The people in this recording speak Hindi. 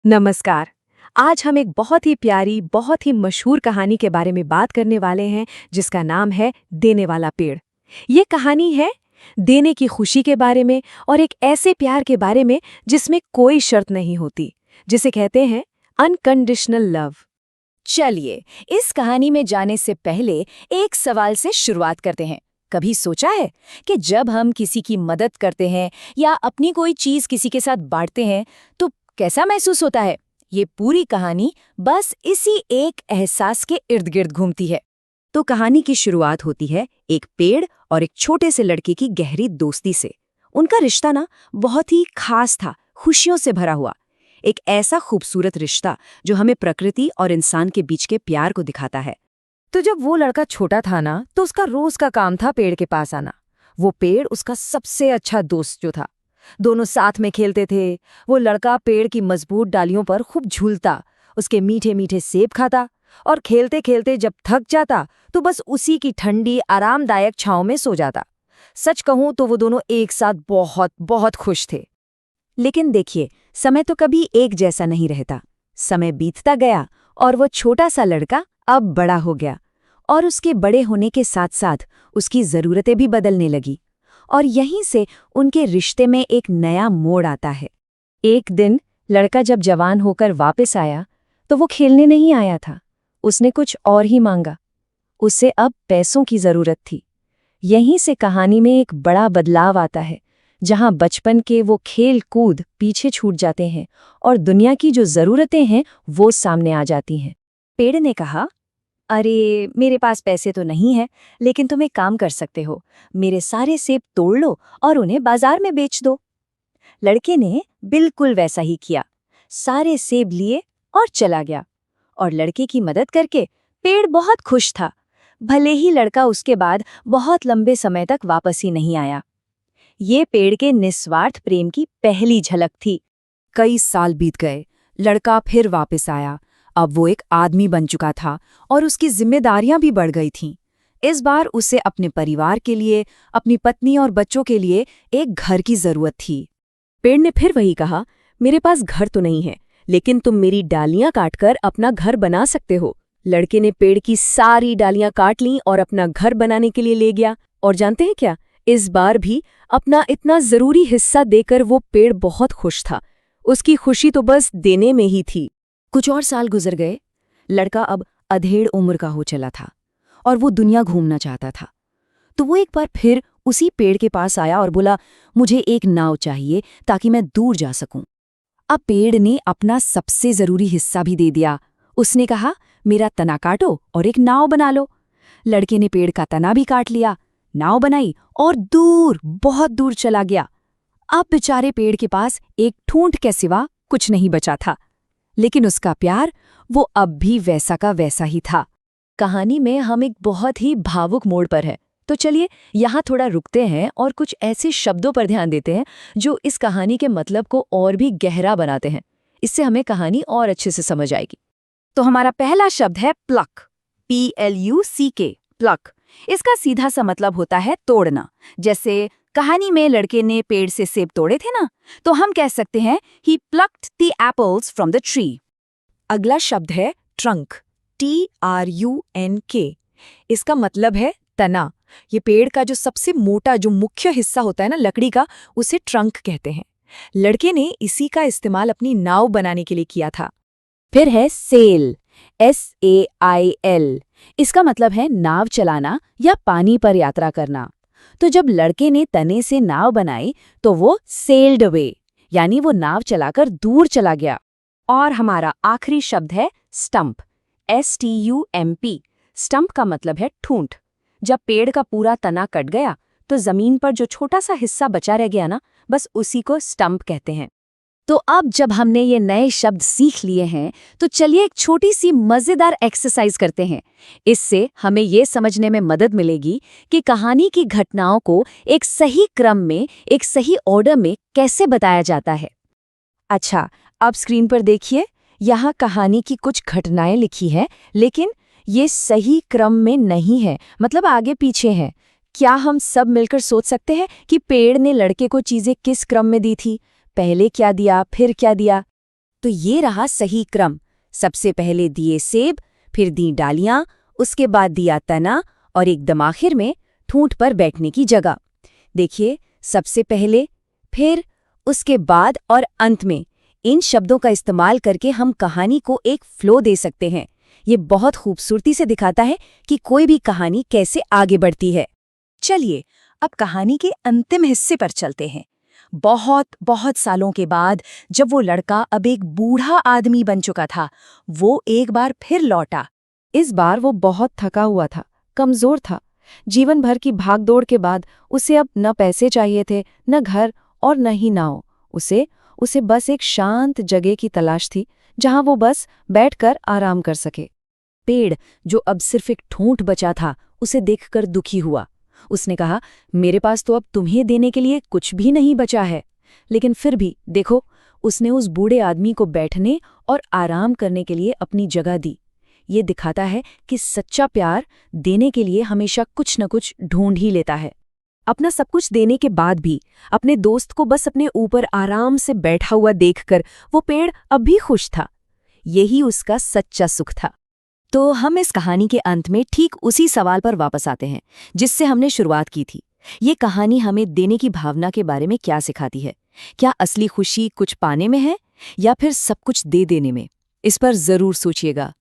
नमस्कार। आज हम एक बहुत ही प्यारी, बहुत ही मशहूर कहानी के बारे में बात करने वाले हैं, जिसका नाम है देने वाला पेड़। ये कहानी है देने की खुशी के बारे में और एक ऐसे प्यार के बारे में जिसमें कोई शर्त नहीं होती, जिसे कहते हैं अनकंडीशनल लव। चलिए, इस कहानी में जाने से पहले एक सवाल से शुरुआत करते हैं। कभी सोचा है कि जब हम किसी की मदद करते हैं या अपनी कोई चीज किसी के साथ बांटते हैं तो कैसा महसूस होता है? ये पूरी कहानी बस इसी एक एहसास के इर्द गिर्द घूमती है। तो कहानी की शुरुआत होती है एक पेड़ और एक छोटे से लड़के की गहरी दोस्ती से। उनका रिश्ता ना बहुत ही खास था, खुशियों से भरा हुआ। एक ऐसा खूबसूरत रिश्ता जो हमें प्रकृति और इंसान के बीच के प्यार को दिखाता है। तो जब वो लड़का छोटा था ना, तो उसका रोज का काम था पेड़ के पास आना। वो पेड़ उसका सबसे अच्छा दोस्त जो था। दोनों साथ में खेलते थे। वो लड़का पेड़ की मजबूत डालियों पर खूब झूलता, उसके मीठे मीठे सेब खाता और खेलते खेलते जब थक जाता तो बस उसी की ठंडी आरामदायक छांव में सो जाता। सच कहूं तो वो दोनों एक साथ बहुत बहुत खुश थे। लेकिन देखिए, समय तो कभी एक जैसा नहीं रहता। समय बीतता गया और वो छोटा सा लड़का अब बड़ा हो गया, और उसके बड़े होने के साथ साथ उसकी ज़रूरतें भी बदलने लगी। और यहीं से उनके रिश्ते में एक नया मोड़ आता है। एक दिन लड़का जब जवान होकर वापस आया तो वो खेलने नहीं आया था, उसने कुछ और ही मांगा। उसे अब पैसों की ज़रूरत थी। यहीं से कहानी में एक बड़ा बदलाव आता है, जहां बचपन के वो खेल कूद पीछे छूट जाते हैं और दुनिया की जो ज़रूरतें हैं वो सामने आ जाती हैं। पेड़ ने कहा, अरे मेरे पास पैसे तो नहीं है, लेकिन तुम एक काम कर सकते हो, मेरे सारे सेब तोड़ लो और उन्हें बाजार में बेच दो। लड़के ने बिल्कुल वैसा ही किया, सारे सेब लिए और चला गया। और लड़के की मदद करके पेड़ बहुत खुश था, भले ही लड़का उसके बाद बहुत लंबे समय तक वापस ही नहीं आया। ये पेड़ के निस्वार्थ प्रेम की पहली झलक थी। कई साल बीत गए, लड़का फिर वापस आया। अब वो एक आदमी बन चुका था और उसकी जिम्मेदारियां भी बढ़ गई थीं। इस बार उसे अपने परिवार के लिए, अपनी पत्नी और बच्चों के लिए एक घर की जरूरत थी। पेड़ ने फिर वही कहा, मेरे पास घर तो नहीं है, लेकिन तुम मेरी डालियां काटकर अपना घर बना सकते हो। लड़के ने पेड़ की सारी डालियां काट लीं और अपना घर बनाने के लिए ले गया। और जानते हैं क्या, इस बार भी अपना इतना जरूरी हिस्सा देकर वो पेड़ बहुत खुश था। उसकी खुशी तो बस देने में ही थी। कुछ और साल गुजर गए। लड़का अब अधेड़ उम्र का हो चला था और वो दुनिया घूमना चाहता था। तो वो एक बार फिर उसी पेड़ के पास आया और बोला, मुझे एक नाव चाहिए ताकि मैं दूर जा सकूं। अब पेड़ ने अपना सबसे जरूरी हिस्सा भी दे दिया। उसने कहा, मेरा तना काटो और एक नाव बना लो। लड़के ने पेड़ का तना भी काट लिया, नाव बनाई और दूर, बहुत दूर चला गया। अब बेचारे पेड़ के पास एक ठूंठ के सिवा कुछ नहीं बचा था, लेकिन उसका प्यार वो अब भी वैसा का वैसा ही था। कहानी में हम एक बहुत ही भावुक मोड़ पर है, तो चलिए यहाँ थोड़ा रुकते हैं और कुछ ऐसे शब्दों पर ध्यान देते हैं जो इस कहानी के मतलब को और भी गहरा बनाते हैं। इससे हमें कहानी और अच्छे से समझ आएगी। तो हमारा पहला शब्द है प्लक, PLUCK, प्लक। इसका सीधा सा मतलब होता है तोड़ना। जैसे कहानी में लड़के ने पेड़ से सेब तोड़े थे ना, तो हम कह सकते हैं he plucked the apples from the tree. अगला शब्द है ट्रंक, TRUNK। इसका मतलब है तना। ये पेड़ का जो सबसे मोटा, जो मुख्य हिस्सा होता है ना लकड़ी का, उसे ट्रंक कहते हैं। लड़के ने इसी का इस्तेमाल अपनी नाव बनाने के लिए किया था। फिर है सेल, SAIL। इसका मतलब है नाव चलाना या पानी पर यात्रा करना। तो जब लड़के ने तने से नाव बनाई तो वो सेल्ड अवे, यानी वो नाव चलाकर दूर चला गया। और हमारा आखिरी शब्द है स्टंप, STUMP। स्टंप का मतलब है ठूंठ। जब पेड़ का पूरा तना कट गया तो जमीन पर जो छोटा सा हिस्सा बचा रह गया ना, बस उसी को स्टंप कहते हैं। तो अब जब हमने ये नए शब्द सीख लिए हैं, तो चलिए एक छोटी सी मज़ेदार एक्सरसाइज करते हैं। इससे हमें ये समझने में मदद मिलेगी कि कहानी की घटनाओं को एक सही क्रम में, एक सही ऑर्डर में कैसे बताया जाता है। अच्छा, अब स्क्रीन पर देखिए, यहाँ कहानी की कुछ घटनाएं लिखी हैं, लेकिन ये सही क्रम में नहीं है, मतलब आगे पीछे हैं। क्या हम सब मिलकर सोच सकते हैं कि पेड़ ने लड़के को चीज़ें किस क्रम में दी थी? पहले क्या दिया, फिर क्या दिया? तो ये रहा सही क्रम। सबसे पहले दिए सेब, फिर दी डालियां, उसके बाद दिया तना और एकदम आखिर में ठूंठ पर बैठने की जगह। देखिए, सबसे पहले, फिर, उसके बाद और अंत में, इन शब्दों का इस्तेमाल करके हम कहानी को एक फ्लो दे सकते हैं। ये बहुत खूबसूरती से दिखाता है कि कोई भी कहानी कैसे आगे बढ़ती है। चलिए अब कहानी के अंतिम हिस्से पर चलते हैं। बहुत बहुत सालों के बाद जब वो लड़का अब एक बूढ़ा आदमी बन चुका था, वो एक बार फिर लौटा। इस बार वो बहुत थका हुआ था, कमजोर था। जीवन भर की भागदौड़ के बाद उसे अब न पैसे चाहिए थे, न घर और न ही नाव। उसे बस एक शांत जगह की तलाश थी, जहां वो बस बैठकर आराम कर सके। पेड़, जो अब सिर्फ एक ठूंठ बचा था, उसे देखकर दुखी हुआ। उसने कहा, मेरे पास तो अब तुम्हें देने के लिए कुछ भी नहीं बचा है। लेकिन फिर भी देखो, उसने उस बूढ़े आदमी को बैठने और आराम करने के लिए अपनी जगह दी। ये दिखाता है कि सच्चा प्यार देने के लिए हमेशा कुछ न कुछ ढूंढ ही लेता है। अपना सब कुछ देने के बाद भी अपने दोस्त को बस अपने ऊपर आराम से बैठा हुआ देखकर वो पेड़ अब भी खुश था। यही उसका सच्चा सुख था। तो हम इस कहानी के अंत में ठीक उसी सवाल पर वापस आते हैं जिससे हमने शुरुआत की थी। ये कहानी हमें देने की भावना के बारे में क्या सिखाती है? क्या असली खुशी कुछ पाने में है या फिर सब कुछ दे देने में? इस पर जरूर सोचिएगा।